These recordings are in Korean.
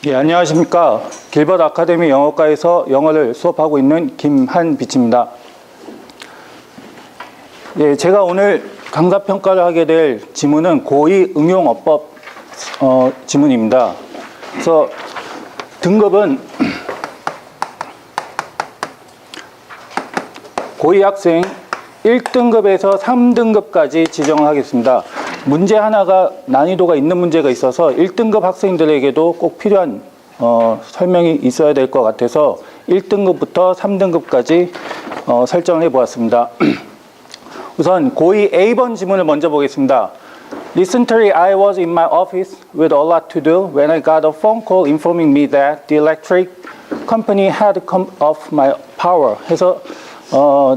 예, 안녕하십니까. 길버드 아카데미 영어과에서 영어를 수업하고 있는 김한비치입니다. 예, 제가 오늘 강사평가를 하게 될 지문은 고2 응용어법 지문입니다. 그래서 등급은 고2 학생 1등급에서 3등급까지 지정을 하겠습니다. 문제 하나가 난이도가 있는 문제가 있어서 1등급 학생들에게도 꼭 필요한 설명이 있어야 될 것 같아서 1등급부터 3등급까지 설정을 해보았습니다. 우선 고2 A번 지문을 먼저 보겠습니다. Recently, I was in my office with a lot to do when I got a phone call informing me that the electric company had come off my power. 해서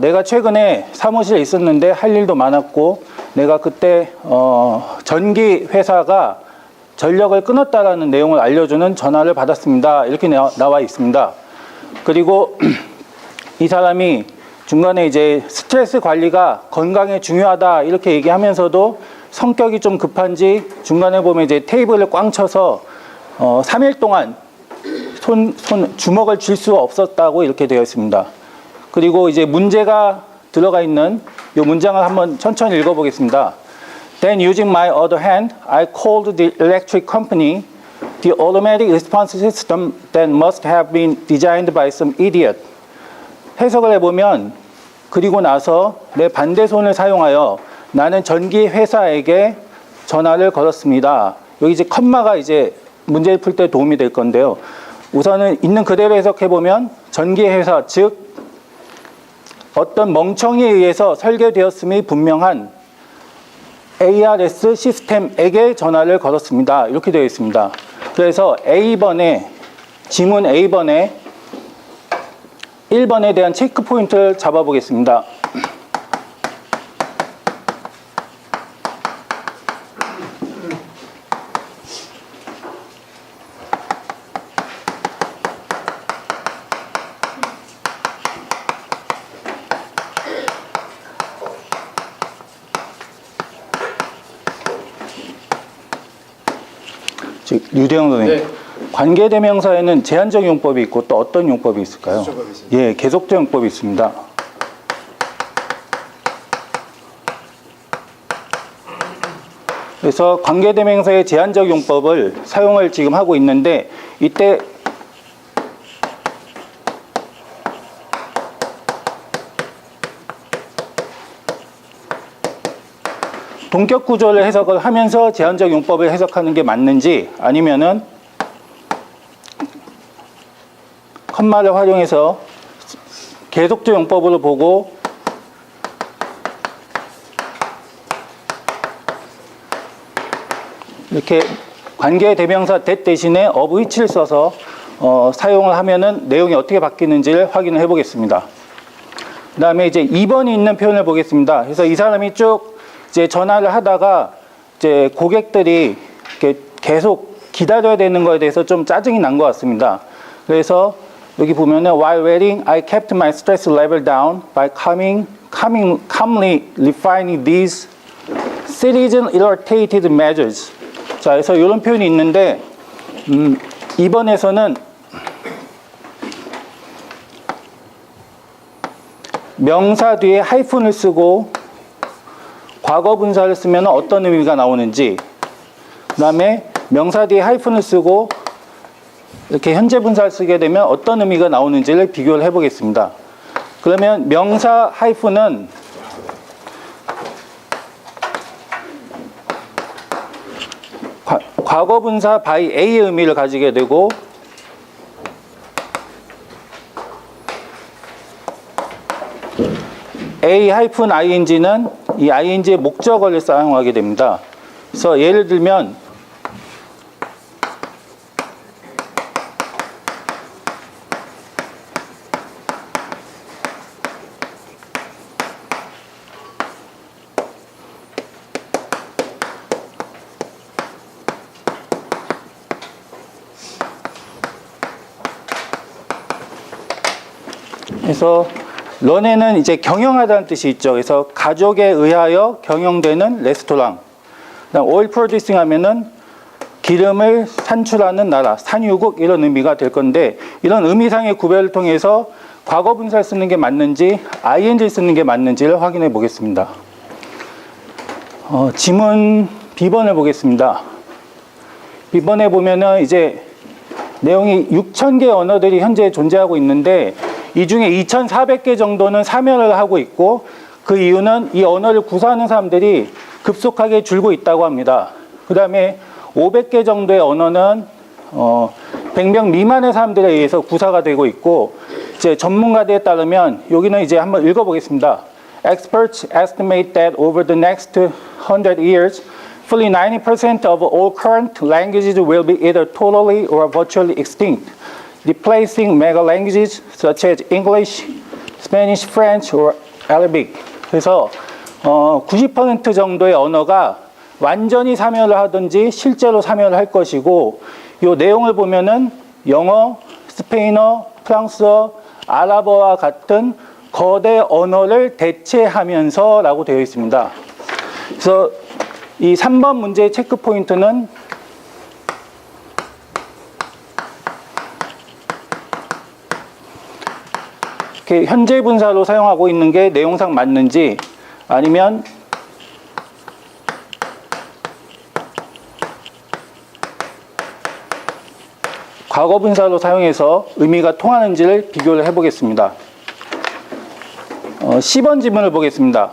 내가 최근에 사무실에 있었는데 할 일도 많았고 내가 그때 전기 회사가 전력을 끊었다라는 내용을 알려주는 전화를 받았습니다. 이렇게 나와 있습니다. 그리고 이 사람이 중간에 이제 스트레스 관리가 건강에 중요하다 이렇게 얘기하면서도 성격이 좀 급한지 중간에 보면 이제 테이블을 꽝 쳐서 3일 동안 주먹을 쥘 수가 없었다고 이렇게 되어 있습니다. 그리고 이제 문제가 들어가 있는 이 문장을 한번 천천히 읽어보겠습니다. Then using my other hand, I called the electric company. The automatic response system that must have been designed by some idiot. 해석을 해보면 그리고 나서 내 반대손을 사용하여 나는 전기 회사에게 전화를 걸었습니다. 여기 이제 컴마가 이제 문제를 풀 때 도움이 될 건데요. 우선은 있는 그대로 해석해보면 전기 회사, 즉 어떤 멍청이에 의해서 설계되었음이 분명한 ARS 시스템에게 전화를 걸었습니다. 이렇게 되어 있습니다. 그래서 A번에 지문 A번에 1번에 대한 체크 포인트를 잡아보겠습니다. 즉 유대영 선생님, 네. 관계대명사에는 제한적 용법이 있고 또 어떤 용법이 있을까요? 예, 계속적 용법이 있습니다. 그래서 관계대명사의 제한적 용법을 사용을 지금 하고 있는데 이때 동격 구조를 해석을 하면서 제한적 용법을 해석하는 게 맞는지 아니면은 컴마를 활용해서 계속적 용법으로 보고 이렇게 관계 대명사 that 대신에 of which를 써서 사용을 하면은 내용이 어떻게 바뀌는지를 확인을 해 보겠습니다. 그 다음에 이제 2번이 있는 표현을 보겠습니다. 그래서 이 사람이 쭉 이제 전화를 하다가 이제 고객들이 이렇게 계속 기다려야 되는 거에 대해서 좀 짜증이 난 것 같습니다. 그래서 여기 보면은 while waiting, I kept my stress level down by calmly refining these citizen irritated measures. 자, 그래서 이런 표현이 있는데 2번에서는 명사 뒤에 하이픈을 쓰고 과거 분사를 쓰면 어떤 의미가 나오는지, 그 다음에 명사 뒤에 하이픈을 쓰고 이렇게 현재 분사를 쓰게 되면 어떤 의미가 나오는지를 비교를 해보겠습니다. 그러면 명사 하이픈은 과거 분사 by A의 의미를 가지게 되고 A-ing는 이 ing의 목적어를 사용하게 됩니다. 그래서 예를 들면 그래서 런에는 이제 경영하다는 뜻이 있죠. 그래서 가족에 의하여 경영되는 레스토랑. 그다음 오일 프로듀싱 하면은 기름을 산출하는 나라, 산유국 이런 의미가 될 건데 이런 의미상의 구별을 통해서 과거 분사를 쓰는 게 맞는지 ing를 쓰는 게 맞는지를 확인해 보겠습니다. 지문 B번을 보겠습니다. B번에 보면은 이제 내용이 6,000개 언어들이 현재 존재하고 있는데 이 중에 2,400개 정도는 사멸을 하고 있고 그 이유는 이 언어를 구사하는 사람들이 급속하게 줄고 있다고 합니다. 그 다음에 500개 정도의 언어는 100명 미만의 사람들에 의해서 구사가 되고 있고 이제 전문가들에 따르면 여기는 이제 한번 읽어보겠습니다. Experts estimate that over the next 100 years, fully 90% of all current languages will be either totally or virtually extinct, replacing mega languages such as English, Spanish, French, or Arabic. 그래서 90% 정도의 언어가 완전히 사멸을 하든지 실제로 사멸을 할 것이고 이 내용을 보면은 영어, 스페인어, 프랑스어, 아랍어와 같은 거대 언어를 대체하면서 라고 되어 있습니다. 그래서 이 3번 문제의 체크 포인트는 이렇게 현재 분사로 사용하고 있는 게 내용상 맞는지 아니면 과거 분사로 사용해서 의미가 통하는지를 비교를 해보겠습니다. 10번 지문을 보겠습니다.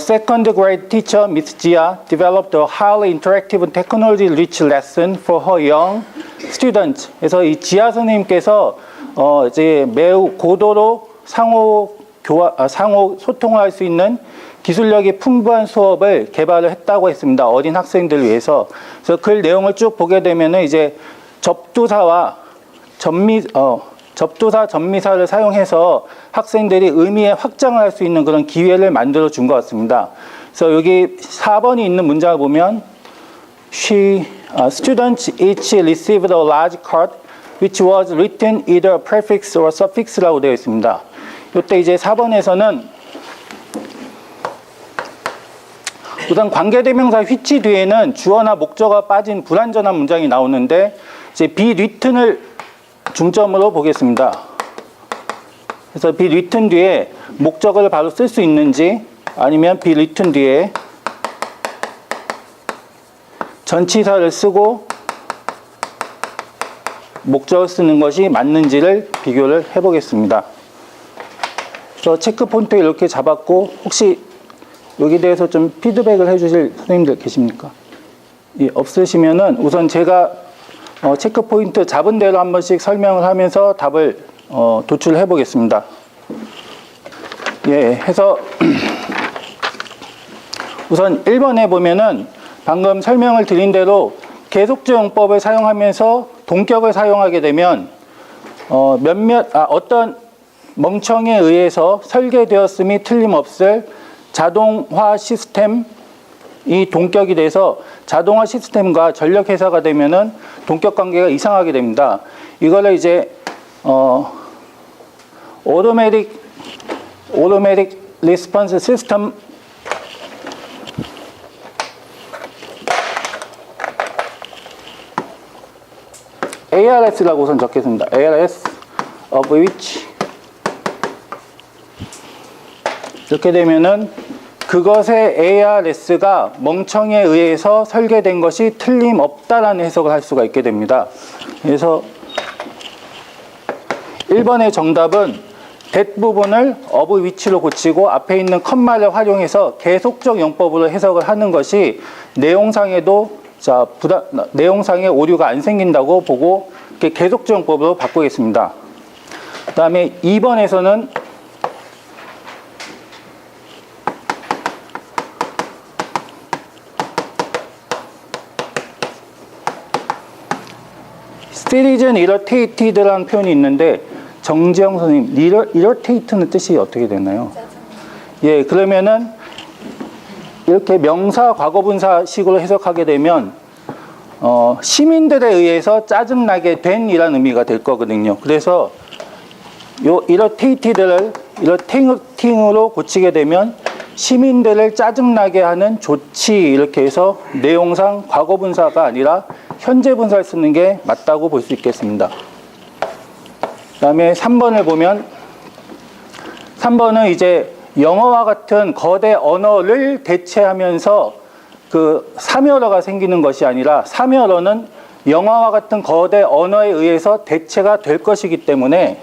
Second grade teacher Miss Jia developed a highly interactive technology-rich lesson for her young students. 그래서 이 지아 선생님께서 이제 매우 고도로 상호 소통을 할 수 있는 기술력이 풍부한 수업을 개발을 했다고 했습니다. 어린 학생들을 위해서. 그래서 그 내용을 쭉 보게 되면은 이제 접두사 전미사를 사용해서 학생들이 의미의 확장을 할 수 있는 그런 기회를 만들어 준 것 같습니다. 그래서 여기 4번이 있는 문장을 보면 students each received a large card which was written either a prefix or a suffix라고 되어 있습니다. 이때 이제 4번에서는 우선 관계대명사 which 뒤에는 주어나 목적어가 빠진 불완전한 문장이 나오는데 이제 be written을 중점으로 보겠습니다. 그래서 be written 뒤에 목적어를 바로 쓸 수 있는지 아니면 be written 뒤에 전치사를 쓰고 목적을 쓰는 것이 맞는지를 비교를 해보겠습니다. 그래서 체크 포인트 이렇게 잡았고 혹시 여기 대해서 좀 피드백을 해주실 선생님들 계십니까? 예, 없으시면은 우선 제가 체크 포인트 잡은 대로 한 번씩 설명을 하면서 답을 도출해 보겠습니다. 예, 해서 우선 1번에 보면은 방금 설명을 드린 대로 계속적 용법을 사용하면서 동격을 사용하게 되면 어떤 멍청에 의해서 설계되었음이 틀림없을 자동화 시스템이 동격이 돼서 자동화 시스템과 전력 회사가 되면은 동격 관계가 이상하게 됩니다. 이거를 이제 automatic response system ARS라고 우선 적겠습니다. ARS of which 이렇게 되면은 그것의 ARS가 멍청에 의해서 설계된 것이 틀림없다라는 해석을 할 수가 있게 됩니다. 그래서 1번의 정답은 that 부분을 of which로 고치고 앞에 있는 컴마를 활용해서 계속적 용법으로 해석을 하는 것이 내용상에도 내용상에 오류가 안 생긴다고 보고 이렇게 계속적 용법으로 바꾸겠습니다. 그 다음에 2번에서는 citizen irritated라는 표현이 있는데 정지영 선생님, irritate는 뜻이 어떻게 되나요? 예, 그러면은 이렇게 명사 과거분사식으로 해석하게 되면 시민들에 의해서 짜증나게 된 이라는 의미가 될 거거든요. 그래서 요 irritated를 irritating으로 고치게 되면 시민들을 짜증나게 하는 조치 이렇게 해서 내용상 과거 분사가 아니라 현재 분사를 쓰는 게 맞다고 볼 수 있겠습니다. 그다음에 3번을 보면 3번은 이제 영어와 같은 거대 언어를 대체하면서 그 사멸어가 생기는 것이 아니라 사멸어는 영어와 같은 거대 언어에 의해서 대체가 될 것이기 때문에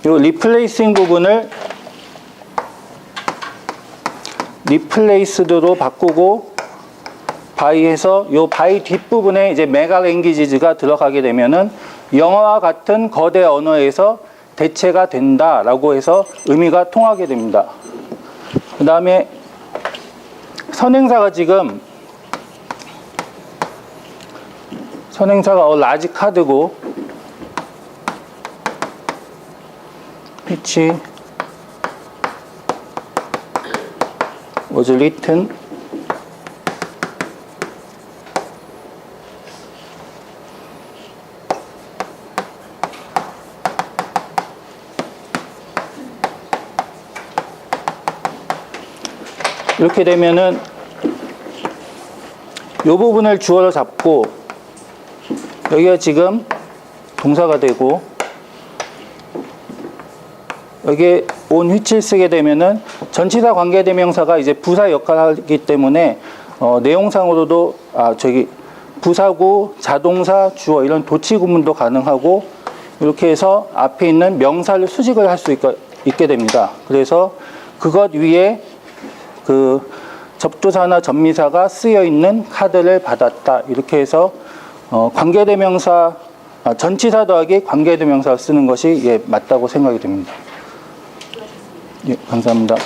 이 리플레이싱 부분을 리플레이스드로 바꾸고 바이해서 이 바이 뒷부분에 이제 메가 랭귀지가 들어가게 되면은 영어와 같은 거대 언어에서 대체가 된다라고 해서 의미가 통하게 됩니다. 그 다음에 선행사가 지금 선행사가 라지 카드고 which was written 이렇게 되면은 이 부분을 주어로 잡고 여기가 지금 동사가 되고 여기에 온 which를 쓰게 되면은 전치사 관계대명사가 이제 부사 역할을 하기 때문에 내용상으로도 부사구, 자동사, 주어 이런 도치 구문도 가능하고 이렇게 해서 앞에 있는 명사를 수식을 할 수 있게 됩니다. 그래서 그것 위에 그 접두사나 접미사가 쓰여 있는 카드를 받았다. 이렇게 해서 관계대명사 전치사 더하기 관계대명사를 쓰는 것이 맞다고 생각이 됩니다. 예, 감사합니다.